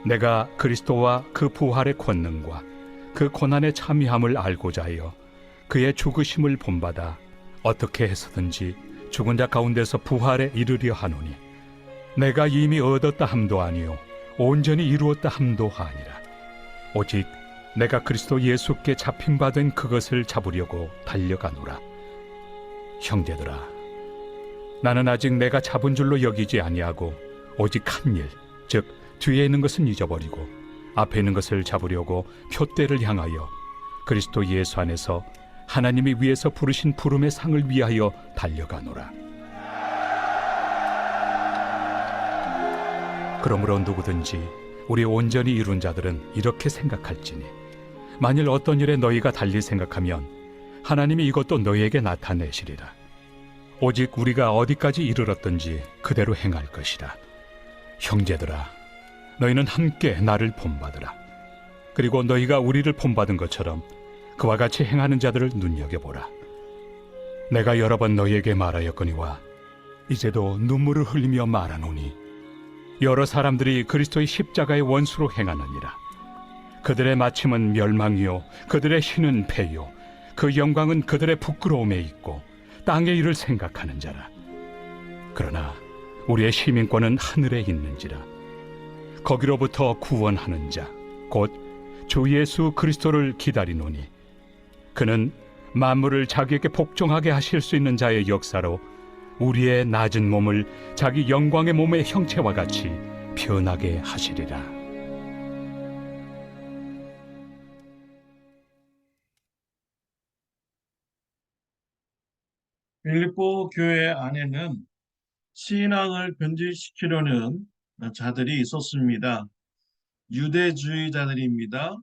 내가 그리스도와 그 부활의 권능과 그 고난의 참여함을 알고자 하여 그의 죽으심을 본받아 어떻게 해서든지 죽은 자 가운데서 부활에 이르려 하노니, 내가 이미 얻었다 함도 아니요 온전히 이루었다 함도 아니라 오직 내가 그리스도 예수께 잡힌 바 된 그것을 잡으려고 달려가노라. 형제들아, 나는 아직 내가 잡은 줄로 여기지 아니하고 오직 한 일, 즉 뒤에 있는 것은 잊어버리고 앞에 있는 것을 잡으려고 표대를 향하여 그리스도 예수 안에서 하나님이 위에서 부르신 부름의 상을 위하여 달려가노라. 그러므로 누구든지 우리 온전히 이룬 자들은 이렇게 생각할지니, 만일 어떤 일에 너희가 달리 생각하면 하나님이 이것도 너희에게 나타내시리라. 오직 우리가 어디까지 이르렀든지 그대로 행할 것이라. 형제들아, 너희는 함께 나를 본받으라. 그리고 너희가 우리를 본받은 것처럼 그와 같이 행하는 자들을 눈여겨보라. 내가 여러 번 너희에게 말하였거니와 이제도 눈물을 흘리며 말하노니, 여러 사람들이 그리스도의 십자가의 원수로 행하느니라. 그들의 마침은 멸망이요 그들의 신은 패요 그 영광은 그들의 부끄러움에 있고 땅의 일을 생각하는 자라. 그러나 우리의 시민권은 하늘에 있는지라. 거기로부터 구원하는 자 곧 주 예수 그리스도를 기다리노니, 그는 만물을 자기에게 복종하게 하실 수 있는 자의 역사로 우리의 낮은 몸을 자기 영광의 몸의 형체와 같이 변하게 하시리라. 빌립보 교회 안에는 신앙을 변질시키려는 자들이 있었습니다. 유대주의자들입니다.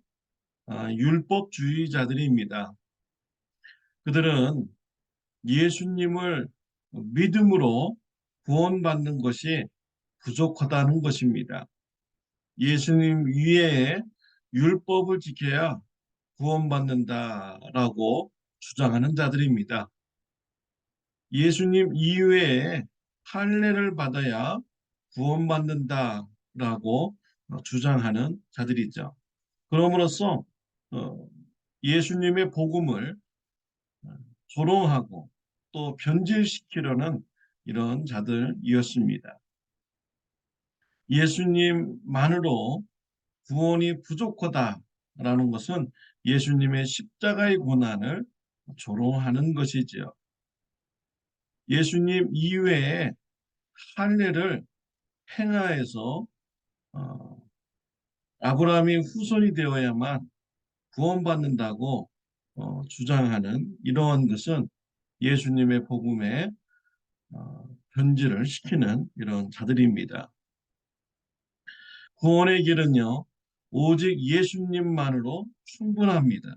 율법주의자들입니다. 그들은 예수님을 믿음으로 구원받는 것이 부족하다는 것입니다. 예수님 위에 율법을 지켜야 구원받는다라고 주장하는 자들입니다. 예수님 이외에 할례를 받아야 구원받는다라고 주장하는 자들이죠. 그럼으로써 예수님의 복음을 조롱하고 또 변질시키려는 이런 자들이었습니다. 예수님만으로 구원이 부족하다라는 것은 예수님의 십자가의 고난을 조롱하는 것이지요. 예수님 이외에 할례를 행하여서 아브라함이 후손이 되어야만 구원받는다고 주장하는 이러한 것은 예수님의 복음에 변질을 시키는 이런 자들입니다. 구원의 길은요, 오직 예수님만으로 충분합니다.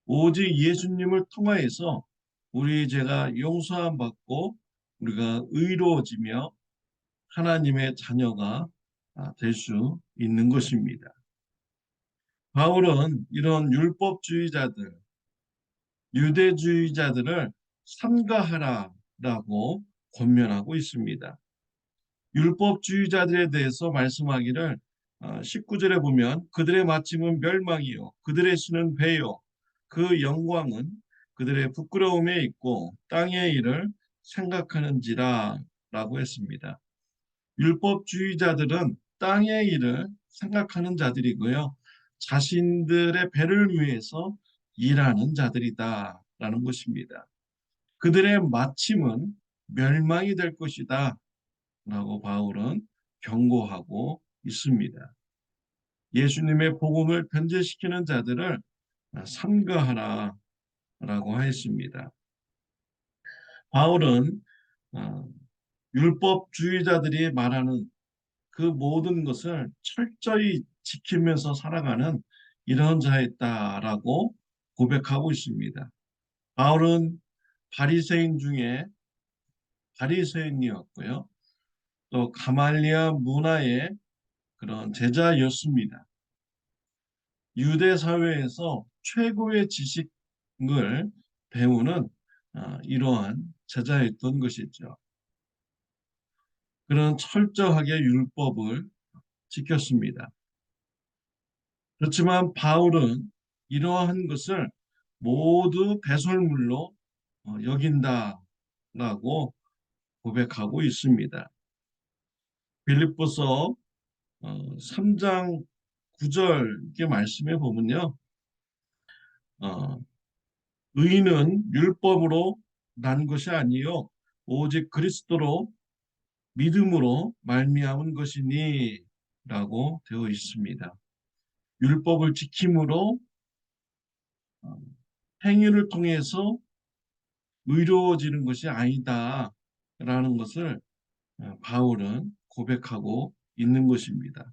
오직 예수님을 통하여서 우리 죄가 용서함 받고 우리가 의로워지며 하나님의 자녀가 될 수 있는 것입니다. 바울은 이런 율법주의자들, 유대주의자들을 삼가하라라고 권면하고 있습니다. 율법주의자들에 대해서 말씀하기를 19절에 보면 그들의 마침은 멸망이요 그들의 신은 배요 그 영광은 그들의 부끄러움에 있고 땅의 일을 생각하는지라 라고 했습니다. 율법주의자들은 땅의 일을 생각하는 자들이고요. 자신들의 배를 위해서 일하는 자들이다 라는 것입니다. 그들의 마침은 멸망이 될 것이다 라고 바울은 경고하고 있습니다. 예수님의 복음을 변질시키는 자들을 삼가하라 라고 하였습니다. 바울은 율법주의자들이 말하는 그 모든 것을 철저히 지키면서 살아가는 이런 자였다라고 고백하고 있습니다. 바울은 바리새인 중에 바리새인이었고요. 또 가말리아 문화의 그런 제자였습니다. 유대 사회에서 최고의 지식을 배우는 이러한 제자였던 것이죠. 그런 철저하게 율법을 지켰습니다. 그렇지만 바울은 이러한 것을 모두 배설물로 여긴다라고 고백하고 있습니다. 빌립보서 3장 9절 의 말씀에 보면요. 어, 의인은 율법으로 난 것이 아니요 오직 그리스도로 믿음으로 말미암은 것이니 라고 되어 있습니다. 율법을 지킴으로 어, 행위를 통해서 의로워지는 것이 아니다 라는 것을 바울은 고백하고 있는 것입니다.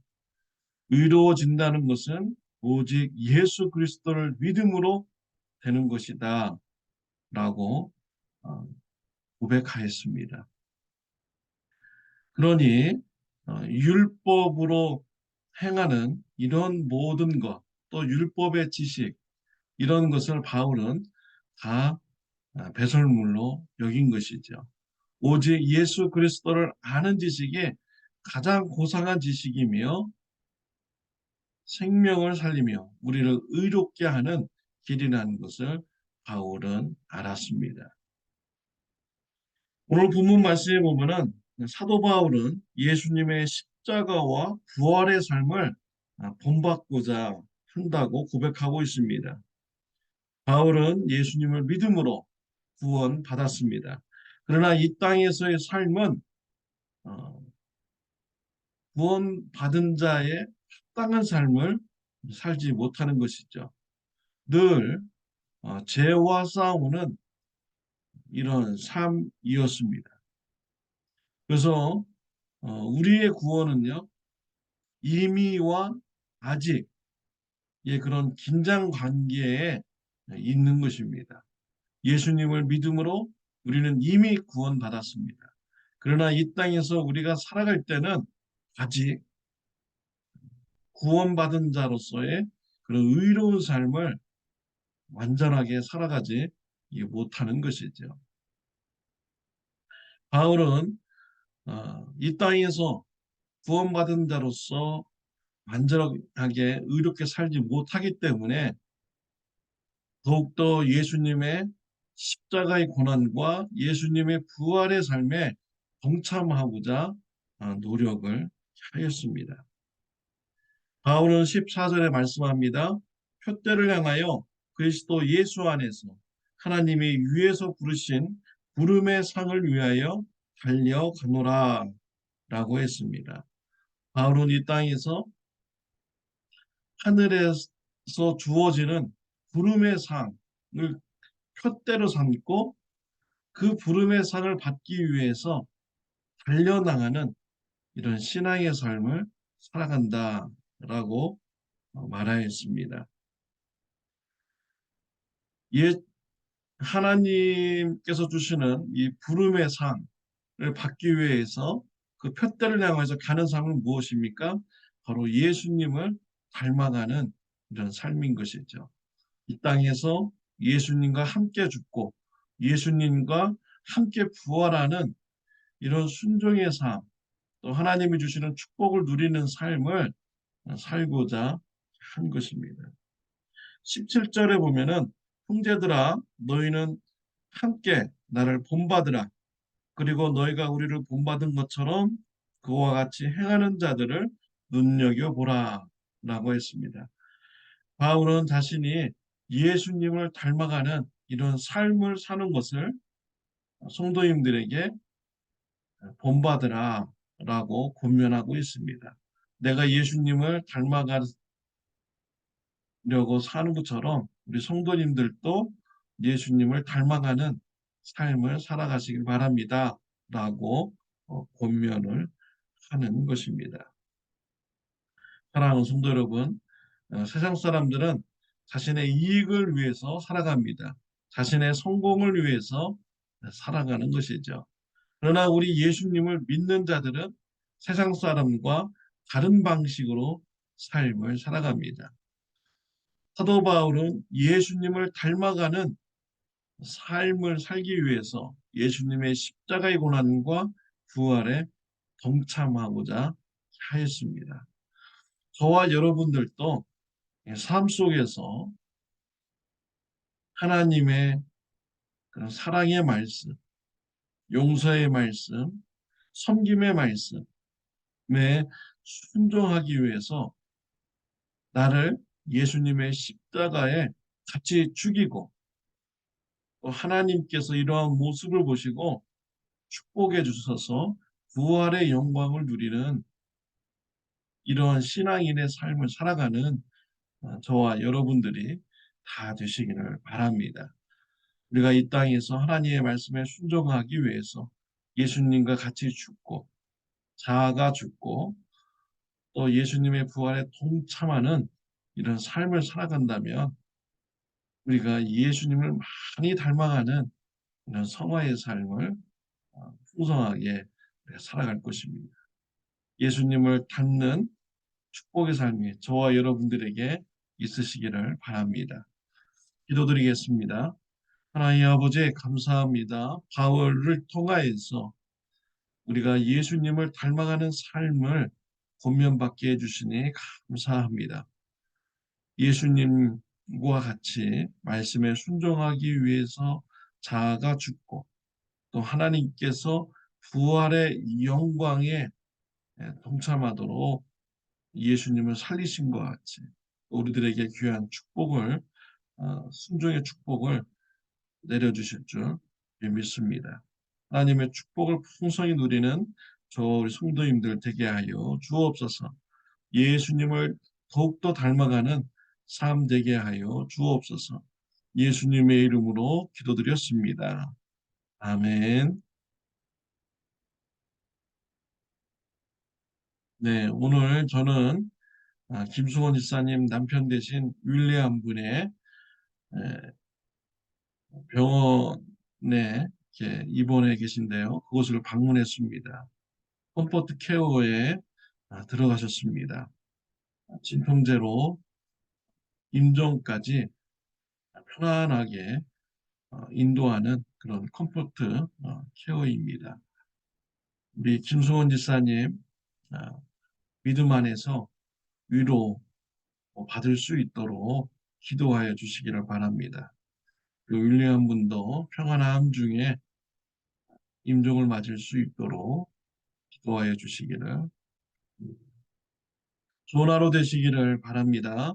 의로워진다는 것은 오직 예수 그리스도를 믿음으로 되는 것이다 라고 어, 고백하였습니다. 그러니 율법으로 행하는 이런 모든 것, 또 율법의 지식, 이런 것을 바울은 다 배설물로 여긴 것이죠. 오직 예수 그리스도를 아는 지식이 가장 고상한 지식이며 생명을 살리며 우리를 의롭게 하는 길이라는 것을 바울은 알았습니다. 오늘 본문 말씀에 보면은 사도 바울은 예수님의 십자가와 부활의 삶을 본받고자 한다고 고백하고 있습니다. 바울은 예수님을 믿음으로 구원받았습니다. 그러나 이 땅에서의 삶은 어, 구원받은 자의 합당한 삶을 살지 못하는 것이죠. 늘 죄와 싸우는 이런 삶이었습니다. 그래서 우리의 구원은요, 이미와 아직의 그런 긴장 관계에 있는 것입니다. 예수님을 믿음으로 우리는 이미 구원받았습니다. 그러나 이 땅에서 우리가 살아갈 때는 아직 구원받은 자로서의 그런 의로운 삶을 완전하게 살아가지 못하는 것이죠. 바울은 이 땅에서 구원받은 자로서 완전하게 의롭게 살지 못하기 때문에 더욱더 예수님의 십자가의 고난과 예수님의 부활의 삶에 동참하고자 노력을 하였습니다. 바울은 14절에 말씀합니다. 표대를 향하여 그리스도 예수 안에서 하나님이 위에서 부르신 부름의 상을 위하여 달려가노라 라고 했습니다. 바울은 이 땅에서 하늘에서 주어지는 부름의 상을 표대로 삼고 그 부름의 상을 받기 위해서 달려나가는 이런 신앙의 삶을 살아간다라고 말하였습니다. 예, 하나님께서 주시는 이 부름의 상을 받기 위해서 그 표대를 향해서 가는 삶은 무엇입니까? 바로 예수님을 닮아가는 이런 삶인 것이죠. 이 땅에서 예수님과 함께 죽고 예수님과 함께 부활하는 이런 순종의 삶, 또 하나님이 주시는 축복을 누리는 삶을 살고자 한 것입니다. 17절에 보면은 형제들아 너희는 함께 나를 본받으라. 그리고 너희가 우리를 본받은 것처럼 그와 같이 행하는 자들을 눈여겨보라 라고 했습니다. 바울은 자신이 예수님을 닮아가는 이런 삶을 사는 것을 성도님들에게 본받으라 라고 권면하고 있습니다. 내가 예수님을 닮아가려고 사는 것처럼 우리 성도님들도 예수님을 닮아가는 삶을 살아가시길 바랍니다. 라고 권면을 하는 것입니다. 사랑하는 성도 여러분, 세상 사람들은 자신의 이익을 위해서 살아갑니다. 자신의 성공을 위해서 살아가는 것이죠. 그러나 우리 예수님을 믿는 자들은 세상 사람과 다른 방식으로 삶을 살아갑니다. 사도 바울은 예수님을 닮아가는 삶을 살기 위해서 예수님의 십자가의 고난과 부활에 동참하고자 하였습니다. 저와 여러분들도 삶 속에서 하나님의 그런 사랑의 말씀, 용서의 말씀, 섬김의 말씀에 순종하기 위해서 나를 예수님의 십자가에 같이 죽이고 또 하나님께서 이러한 모습을 보시고 축복해 주셔서 부활의 영광을 누리는 이러한 신앙인의 삶을 살아가는 저와 여러분들이 다 되시기를 바랍니다. 우리가 이 땅에서 하나님의 말씀에 순종하기 위해서 예수님과 같이 죽고 자아가 죽고 또 예수님의 부활에 동참하는 이런 삶을 살아간다면 우리가 예수님을 많이 닮아가는 이런 성화의 삶을 풍성하게 살아갈 것입니다. 예수님을 닮는 축복의 삶이 저와 여러분들에게 있으시기를 바랍니다. 기도드리겠습니다. 하나님 아버지 감사합니다. 바울을 통하여서 우리가 예수님을 닮아가는 삶을 권면받게 해주시니 감사합니다. 예수님과 같이 말씀에 순종하기 위해서 자아가 죽고 또 하나님께서 부활의 영광에 동참하도록 예수님을 살리신 것 같이 우리들에게 귀한 축복을 순종의 축복을 내려주실 줄 믿습니다. 하나님의 축복을 풍성히 누리는 저 우리 성도님들 되게 하여 주옵소서. 예수님을 더욱더 닮아가는 삶 되게 하여 주옵소서. 예수님의 이름으로 기도드렸습니다. 아멘. 네, 오늘 저는 김수원 집사님 남편 되신 윌리엄 분의 병원에 이렇게 입원해 계신데요. 그곳을 방문했습니다. 컴포트 케어에 들어가셨습니다. 진통제로 임종까지 편안하게 인도하는 그런 컴포트 케어입니다. 우리 김수원 지사님 믿음 안에서 위로 받을 수 있도록 기도하여 주시기를 바랍니다. 그 윌리엄 분도 평안함 중에 임종을 맞을 수 있도록 기도하여 주시기를 좋은 하루 되시기를 바랍니다.